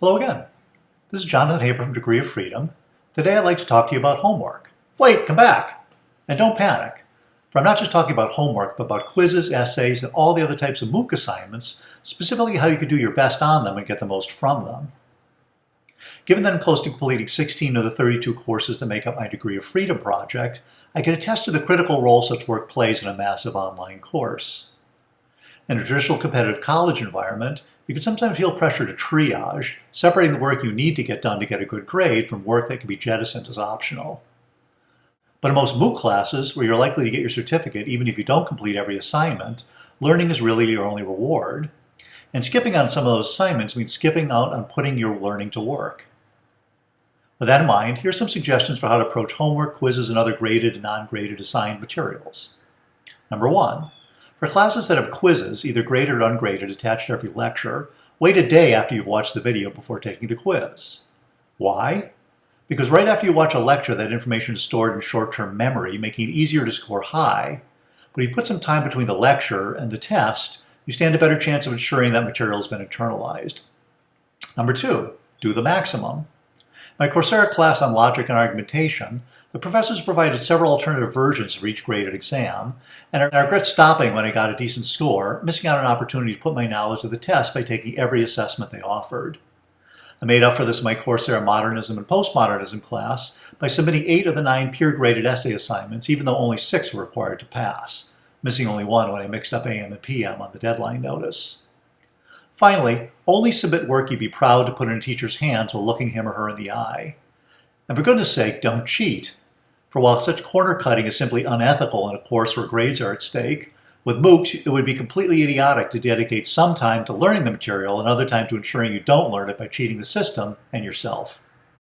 Hello again. This is Jonathan Haber from Degree of Freedom. Today I'd like to talk to you about homework. Wait, come back! And don't panic, for I'm not just talking about homework, but about quizzes, essays, and all the other types of MOOC assignments, specifically how you can do your best on them and get the most from them. Given that I'm close to completing 16 of the 32 courses that make up my Degree of Freedom project, I can attest to the critical role such work plays in a massive online course. In a traditional competitive college environment, you can sometimes feel pressure to triage, separating the work you need to get done to get a good grade from work that can be jettisoned as optional. But in most MOOC classes, where you're likely to get your certificate even if you don't complete every assignment, learning is really your only reward. And skipping on some of those assignments means skipping out on putting your learning to work. With that in mind, here's some suggestions for how to approach homework, quizzes, and other graded and non-graded assigned materials. Number 1. For classes that have quizzes, either graded or ungraded, attached to every lecture, wait a day after you've watched the video before taking the quiz. Why? Because right after you watch a lecture, that information is stored in short-term memory, making it easier to score high. But if you put some time between the lecture and the test, you stand a better chance of ensuring that material has been internalized. Number 2, do the maximum. In my Coursera class on logic and argumentation, the professors provided several alternative versions for each graded exam, and I regret stopping when I got a decent score, missing out on an opportunity to put my knowledge to the test by taking every assessment they offered. I made up for this in my Coursera Modernism and Postmodernism class by submitting 8 of the 9 peer-graded essay assignments, even though only 6 were required to pass, missing only 1 when I mixed up AM and PM on the deadline notice. Finally, only submit work you'd be proud to put in a teacher's hands while looking him or her in the eye. And for goodness sake, don't cheat. For while such corner cutting is simply unethical in a course where grades are at stake, with MOOCs it would be completely idiotic to dedicate some time to learning the material and other time to ensuring you don't learn it by cheating the system and yourself.